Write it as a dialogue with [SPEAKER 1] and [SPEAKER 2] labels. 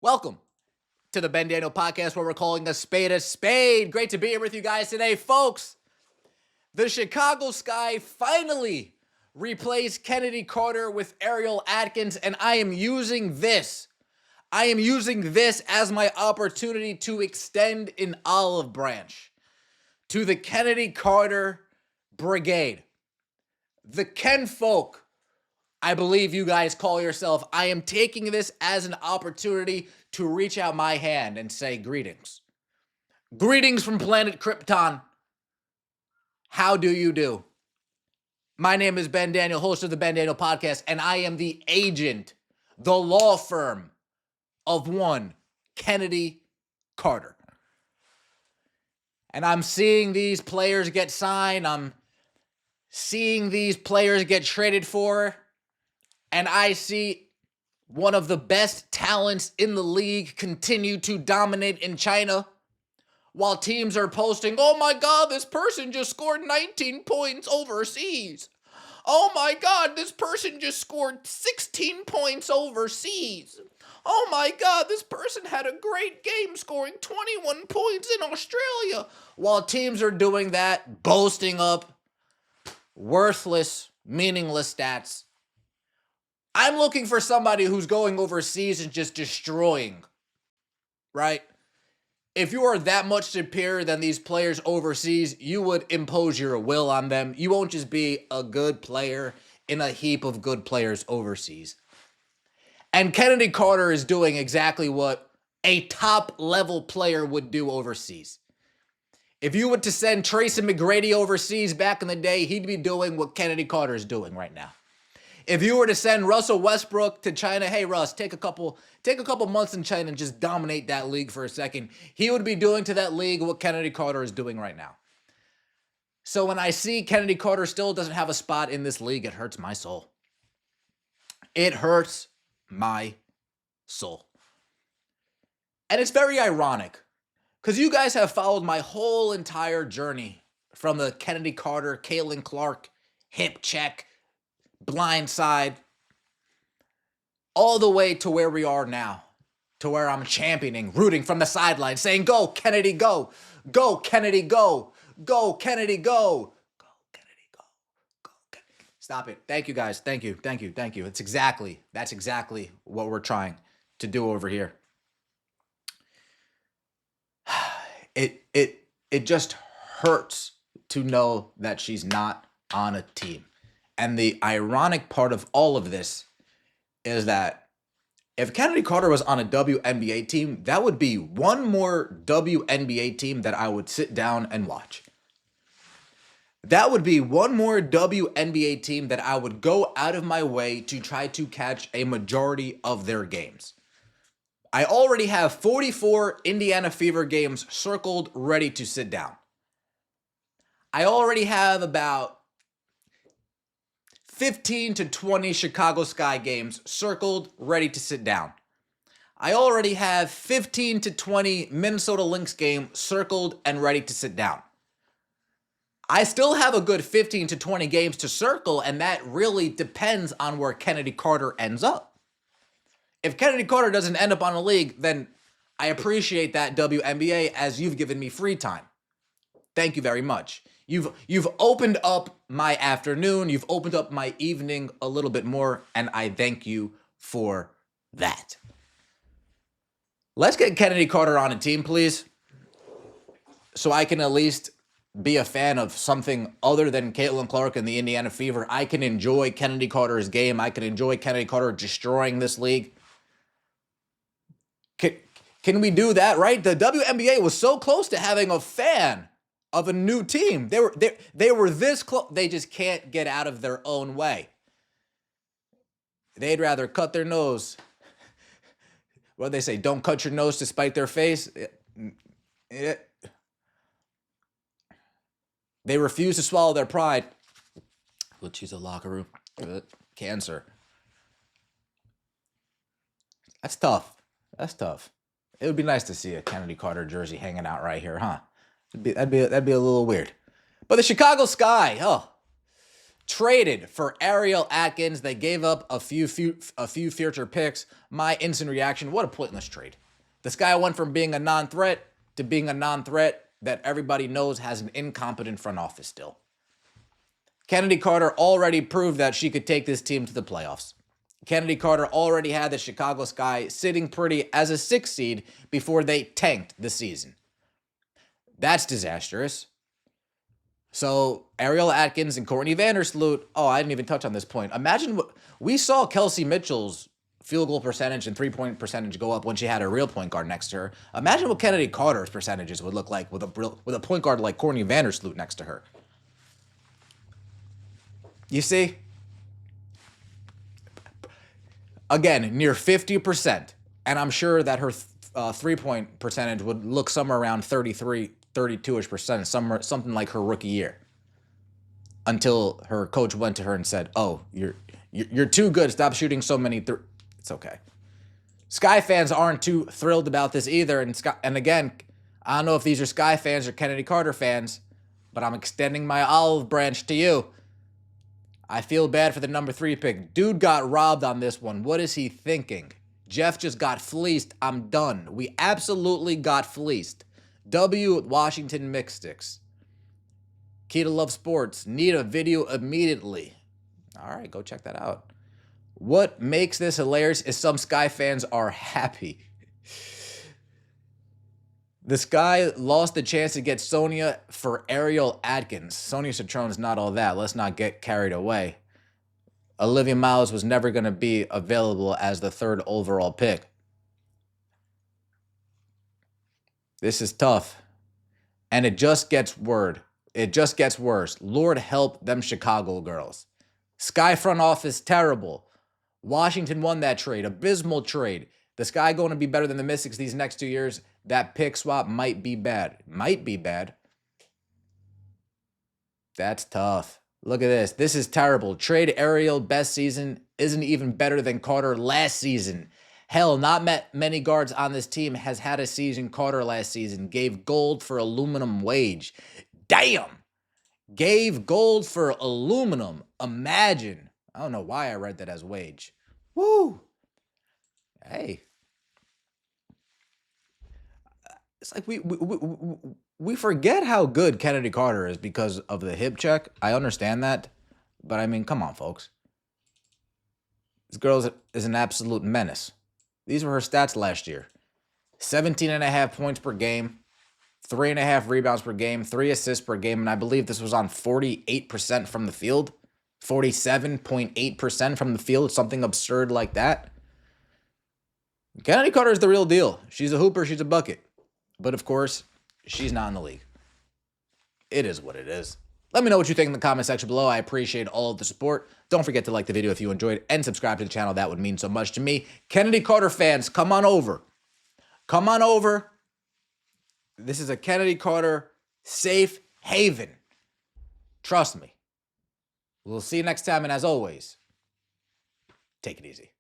[SPEAKER 1] Welcome to the Ben Daniel Podcast, where we're calling a spade a spade. Great to be here with you guys today, folks. The Chicago Sky finally replaced Chennedy Carter with Ariel Atkins, and I am using this as my opportunity to extend an olive branch to the Chennedy Carter Brigade. The Ken folk, I believe you guys call yourself. I am taking this as an opportunity to reach out my hand and say greetings. Greetings from planet Krypton. How do you do? My name is Ben Daniel, host of the Ben Daniel Podcast, and I am the agent, the law firm of one Chennedy Carter. And I'm seeing these players get signed. I'm seeing these players get traded for. And I see one of the best talents in the league continue to dominate in China, while teams are posting, oh my God, this person just scored 19 points overseas. Oh my God, this person just scored 16 points overseas. Oh my God, this person had a great game scoring 21 points in Australia. While teams are doing that, boasting up worthless, meaningless stats. I'm looking for somebody who's going overseas and just destroying, right? If you are that much superior than these players overseas, you would impose your will on them. You won't just be a good player in a heap of good players overseas. And Chennedy Carter is doing exactly what a top-level player would do overseas. If you were to send Tracy McGrady overseas back in the day, he'd be doing what Chennedy Carter is doing right now. If you were to send Russell Westbrook to China, hey Russ, take a couple months in China and just dominate that league for a second, he would be doing to that league what Chennedy Carter is doing right now. So when I see Chennedy Carter still doesn't have a spot in this league, it hurts my soul. It hurts my soul. And it's very ironic, because you guys have followed my whole entire journey from the Chennedy Carter, Caitlin Clark, hip check, blind side, all the way to where we are now, to where I'm championing, rooting from the sideline, saying, go, Chennedy, go. Go, Chennedy, go. Go, Chennedy, go. Go, Chennedy, go. Go, Chennedy. Stop it. Thank you, guys. Thank you. That's exactly what we're trying to do over here. It just hurts to know that she's not on a team. And the ironic part of all of this is that if Chennedy Carter was on a WNBA team, that would be one more WNBA team that I would sit down and watch. That would be one more WNBA team that I would go out of my way to try to catch a majority of their games. I already have 44 Indiana Fever games circled, ready to sit down. I already have about 15 to 20 Chicago Sky games circled, ready to sit down. I already have 15 to 20 Minnesota Lynx games circled and ready to sit down. I still have a good 15 to 20 games to circle, and that really depends on where Chennedy Carter ends up. If Chennedy Carter doesn't end up on a league, then I appreciate that, WNBA, as you've given me free time. Thank you very much. You've opened up my afternoon, you've opened up my evening a little bit more, and I thank you for that. Let's get Chennedy Carter on a team, please, so I can at least be a fan of something other than Caitlin Clark and the Indiana Fever. I can enjoy Chennedy Carter's game. I can enjoy Chennedy Carter destroying this league. Can we do that, right? The WNBA was so close to having a fan of a new team. They were this close. They just can't get out of their own way. They'd rather cut their nose. What do they say? Don't cut your nose to spite their face. They refuse to swallow their pride. Let's use a locker room. Cancer. That's tough. It would be nice to see a Chennedy Carter jersey hanging out right here, huh? That'd be a little weird. But the Chicago Sky, traded for Ariel Atkins. They gave up a few future picks. My instant reaction, what a pointless trade. This guy went from being a non-threat to being a non-threat that everybody knows has an incompetent front office still. Chennedy Carter already proved that she could take this team to the playoffs. Chennedy Carter already had the Chicago Sky sitting pretty as a 6th seed before they tanked the season. That's disastrous. So Ariel Atkins and Courtney Vandersloot, oh, I didn't even touch on this point. Imagine what we saw Kelsey Mitchell's field goal percentage and three-point percentage go up when she had a real point guard next to her. Imagine what Chennedy Carter's percentages would look like with a point guard like Courtney Vandersloot next to her. You see? Again, near 50%. And I'm sure that her three-point percentage would look somewhere around 33, 32-ish%, something like her rookie year. Until her coach went to her and said, oh, you're too good. Stop shooting so many. It's okay. Sky fans aren't too thrilled about this either. And again, I don't know if these are Sky fans or Chennedy Carter fans, but I'm extending my olive branch to you. I feel bad for the number 3 pick. Dude got robbed on this one. What is he thinking? Jeff just got fleeced. I'm done. We absolutely got fleeced. W. Washington Mixsticks. Key to Love Sports. Need a video immediately. All right, go check that out. What makes this hilarious is some Sky fans are happy. The Sky lost the chance to get Sonia for Ariel Atkins. Sonia Citrone's not all that. Let's not get carried away. Olivia Miles was never going to be available as the 3rd overall pick. This is tough. And it just gets worse. It just gets worse. Lord help them Chicago girls. Sky front office, terrible. Washington won that trade. Abysmal trade. The Sky going to be better than the Mystics these next 2 years. That pick swap might be bad. Might be bad. That's tough. Look at this. This is terrible. Trade Ariel best season isn't even better than Carter last season. Hell, not many guards on this team has had a season Carter last season. Gave gold for aluminum wage. Damn. Gave gold for aluminum. Imagine. I don't know why I read that as wage. Woo. Hey. It's like we forget how good Chennedy Carter is because of the hip check. I understand that. But I mean, come on, folks. This girl is an absolute menace. These were her stats last year. 17.5 points per game, 3.5 rebounds per game, 3 assists per game, and I believe this was on 48% from the field. 47.8% from the field, something absurd like that. Chennedy Carter is the real deal. She's a hooper, she's a bucket. But of course, she's not in the league. It is what it is. Let me know what you think in the comment section below. I appreciate all of the support. Don't forget to like the video if you enjoyed and subscribe to the channel. That would mean so much to me. Chennedy Carter fans, come on over. Come on over. This is a Chennedy Carter safe haven. Trust me. We'll see you next time, and as always, take it easy.